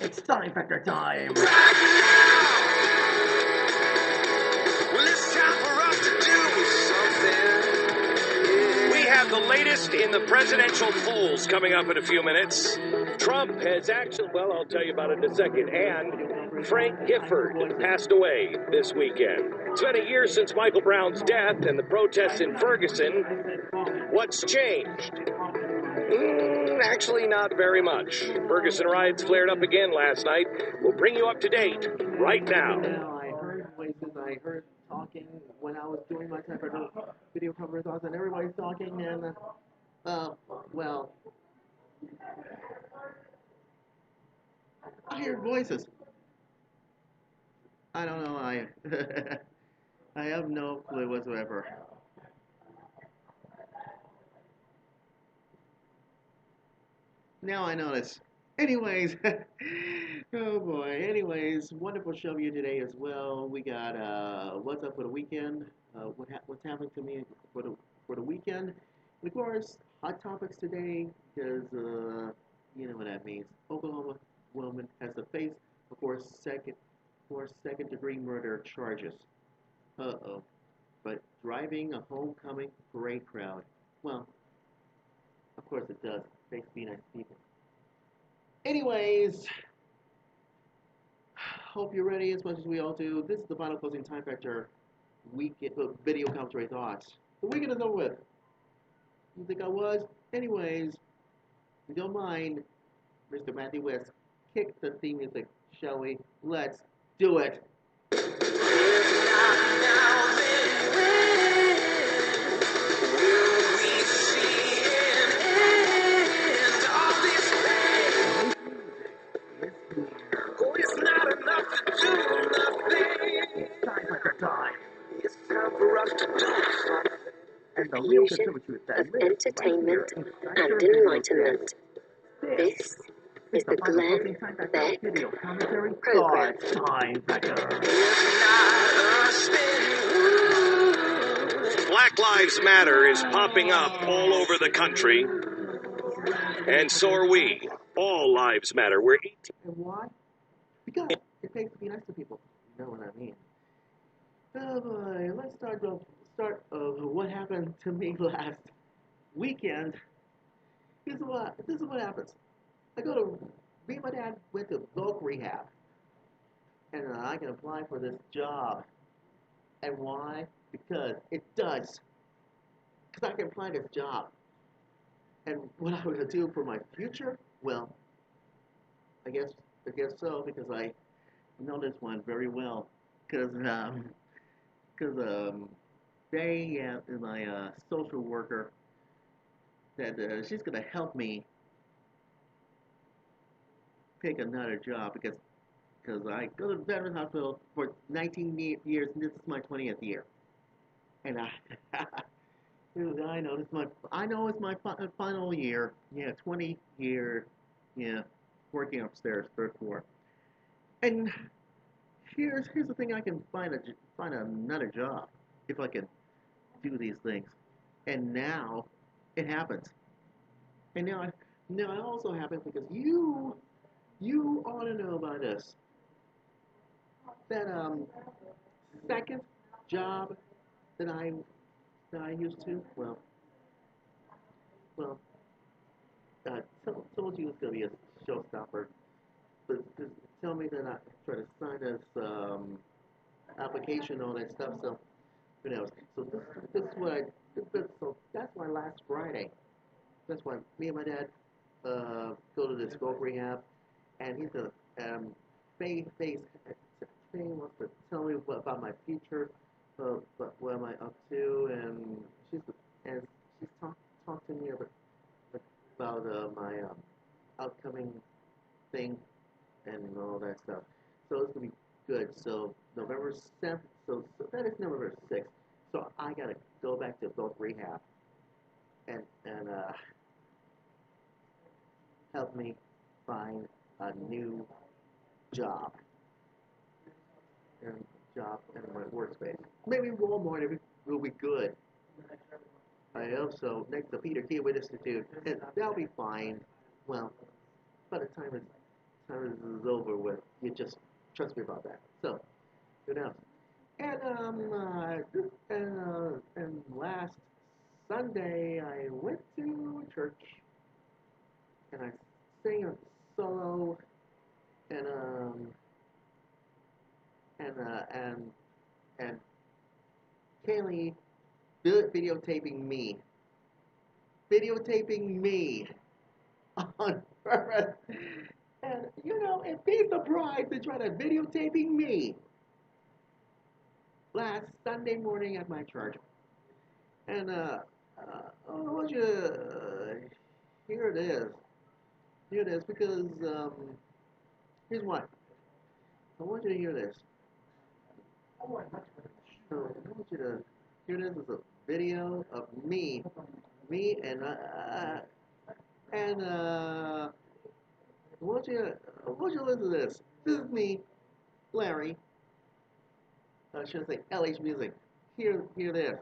It's TimeFactor time! Well, it's time for us to do something. We have the latest in the presidential polls coming up in a few minutes. Trump has actually, well, I'll tell you about it in a second. And Frank Gifford passed away this weekend. It's been a year since Michael Brown's death and the protests in Ferguson. What's changed? Actually, not very much. Ferguson riots flared up again last night. We'll bring you up to date right now. I heard voices, I heard talking when I was doing my TimeFactor video cover thoughts, and everybody's talking, and, well, I heard voices. I don't know, I have no clue whatsoever. Now I notice. Anyways, oh boy. Anyways, wonderful show for you today as well. We got what's up for the weekend. What's happening to me for the weekend. And of course, hot topics today because you know what that means. Oklahoma woman has to face, of course, second degree murder charges. Uh-oh. But driving a homecoming parade crowd. Well, of course it does. Thanks to be nice people. Anyways, hope you're ready as much as we all do. This is the final closing TimeFactor weekend video commentary thoughts. The weekend is over with. You think I was? Anyways, if you don't mind, Mr. Matthew West, kick the theme music, shall we? Let's do it. It's time for us to do something. And the real Fusion of entertainment and enlightenment. This is the Glenn Beck program. Black Lives Matter is popping up all over the country. And so are we. All lives matter. We're 18. And why? Because it takes to be nice to people. You know what I mean? Oh boy, let's start what happened to me last weekend. This is what happens. Me and my dad went to voc rehab, and I can apply for this job. And why? Because it does. Because I can apply this job. And what I'm gonna do for my future? Well, I guess so, because I know this one very well. Because they is my social worker that she's gonna help me pick another job because I go to the Veterans Hospital for 19 years, and this is my 20th year, and I know it's my final year. Yeah, 20 year. Yeah, working upstairs, third floor. And here's the thing: I can find another job if I can do these things. And now it happens. And now it also happens because you ought to know about this. That second job that I used to, told you it's gonna be a showstopper, but just tell me that I try to sign this application on that stuff. So who knows? So this is what so that's why last Friday. That's why me and my dad go to this voc rehab, and he's gonna Faye wants to tell me about my future, what am I up to, and she's talked to me about my upcoming thing and all that stuff. So it's gonna be good. So November 7th. So that is November 6th. So I gotta go back to voc rehab and help me find a new job. And job and my workspace. Maybe Walmart will be good. I hope so. Next to Peter Kiewit Institute, and that'll be fine. Well, by the time this is over with, you just trust me about that. So, who knows? And last Sunday I went to church and I sang a solo and and uh, and and Kaylee videotaping me on purpose. And and be surprised to try to videotaping me last Sunday morning at my church. And I want you to here it is. Hear this because here's why. I want you to hear this. So I want you to hear this as a video of me and I want you to listen to this. This is me, Larry. I should say LH Music. Hear this.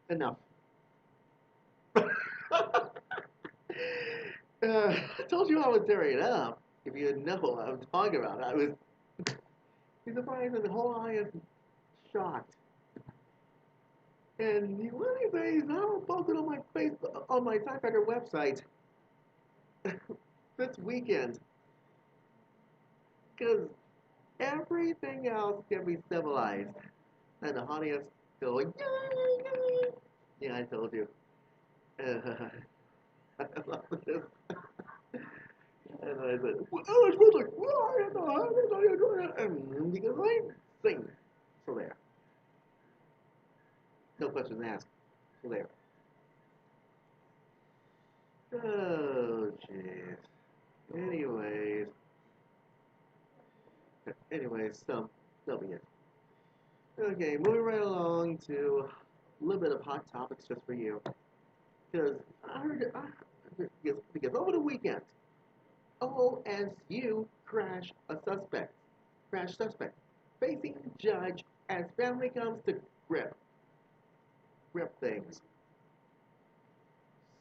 Enough. I told you I would tear it up. If you didn't know what I'm talking about, I was surprised and the whole audience shocked. And the funny thing is, I will post it on my TimeFactor website this weekend because everything else can be civilized, and the audience going, yay, yay. Yeah, I told you. I love this. And I said, well, I was supposed to, well, I don't know how you doing it. And because I sing. So there. No questions asked. So there. Oh, jeez. Anyways. So that'll be it. Okay, moving right along to a little bit of hot topics just for you. Because because over the weekend, OSU crash suspect, facing judge as family comes to grip, grip things.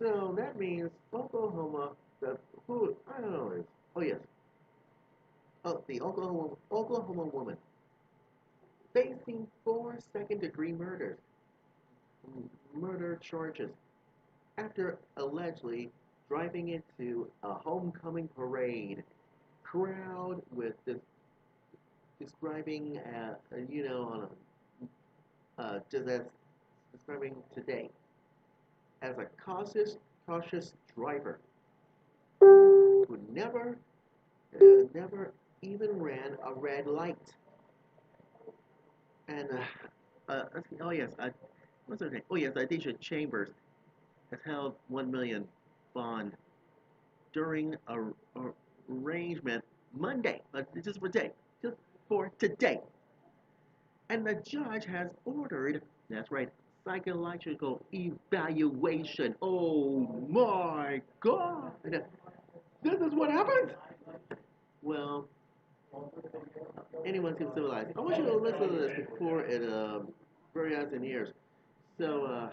So that means Oklahoma, I don't know, oh yes, the Oklahoma woman facing four second-degree murder charges after allegedly driving into a homecoming parade crowd with this describing, on just as describing today as a cautious driver who never even ran a red light. And oh yes, what's her name? Oh yes, Adisha Chambers has held 1 million bond during a arrangement Monday, just for today. And the judge has ordered, that's right, psychological evaluation. Oh my God! This is what happens? Well, anyone seems civilized. I want you to listen to this before it bury us in ears. So,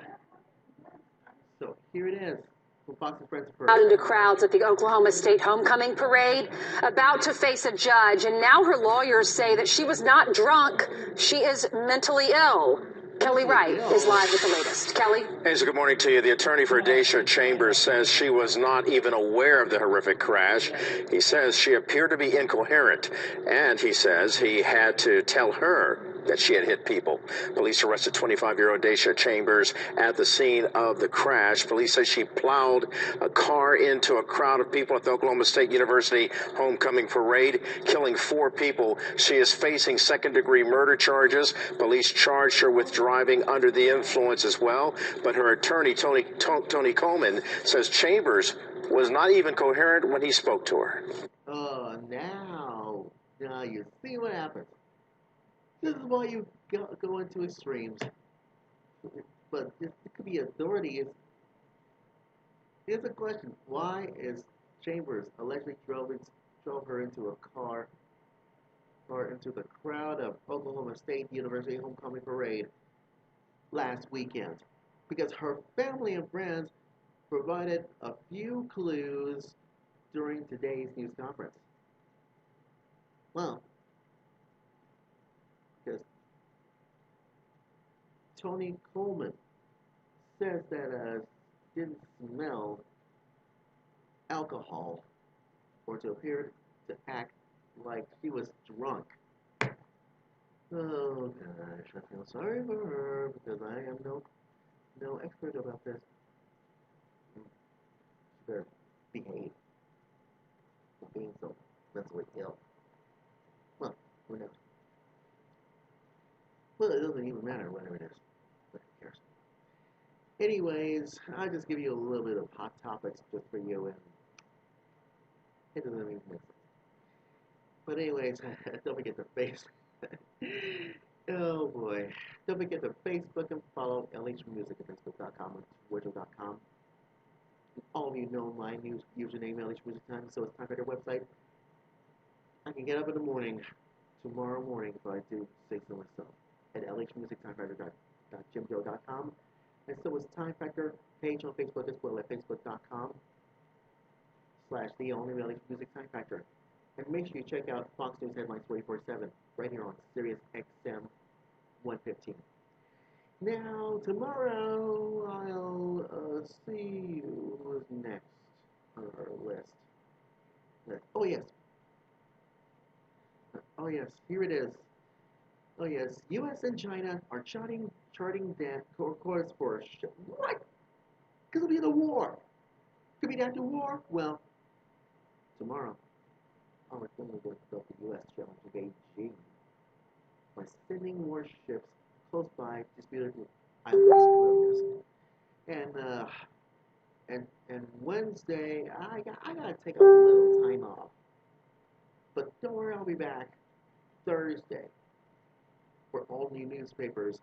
so here it is from Fox and Friends Out first. into crowds at the Oklahoma State homecoming parade, about to face a judge, and now her lawyers say that she was not drunk, she is mentally ill. Kelly Wright is live with the latest. Kelly? Hey, so good morning to you. The attorney for Daisha Chambers says she was not even aware of the horrific crash. He says she appeared to be incoherent, and he says he had to tell her that she had hit people. Police arrested 25-year-old Daisha Chambers at the scene of the crash. Police say she plowed a car into a crowd of people at the Oklahoma State University homecoming parade, killing 4 people. She is facing second-degree murder charges. Police charged her with driving under the influence as well, but her attorney, Tony Coleman, says Chambers was not even coherent when he spoke to her. Oh, now you see what happens. This is why you go into extremes. But it could be authority. Here's a question: why is Chambers allegedly drove her into a car or into the crowd of Oklahoma State University homecoming parade last weekend? Because her family and friends provided a few clues during today's news conference. Well, because Tony Coleman says that didn't smell alcohol or to appear to act like she was drunk. Oh gosh, I feel sorry for her because I am no expert about this. She better behave for being so mentally ill. Well, who knows? Well, it doesn't even matter whatever it is. But who cares? Anyways, I'll just give you a little bit of hot topics just for you, and it doesn't even make sense. But anyways, don't forget to face. Oh boy. Don't forget to Facebook and follow LH Music at Facebook.com and Twitter.com. All of you know my news username, LH Music Time, so it's time for their website. I can get up in the morning, tomorrow morning, if I do say so myself, at lhmusictimefactor.jimjoe.com. And so is Time Factor page on Facebook as well at facebook.com/the only LH Music Time Factor. And make sure you check out Fox News Headlines 24/7 right here on Sirius XM 115. Now, tomorrow, I'll see who's next on our list. Oh, yes. Oh, yes. Here it is. Oh, yes. U.S. and China are charting that course for what? Because it'll be the war. Could be that the war? Well, tomorrow, our family will stop the U.S. challenge Beijing by sending more ships close by disputed islands. And Wednesday, I gotta take a little time off. But don't worry, I'll be back Thursday for all new newspapers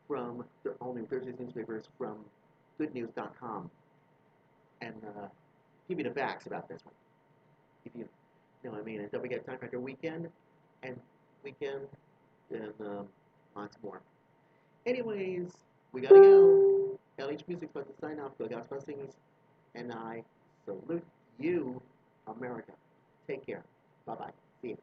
from the all new Thursday's newspapers from goodnews.com and give you the facts about this one. If you know what I mean. And don't forget Time Factor weekend and lots more. Anyways, we gotta go. LH Music's about to sign off. Go God's blessings, and I salute you, America. Take care. Bye bye. See you.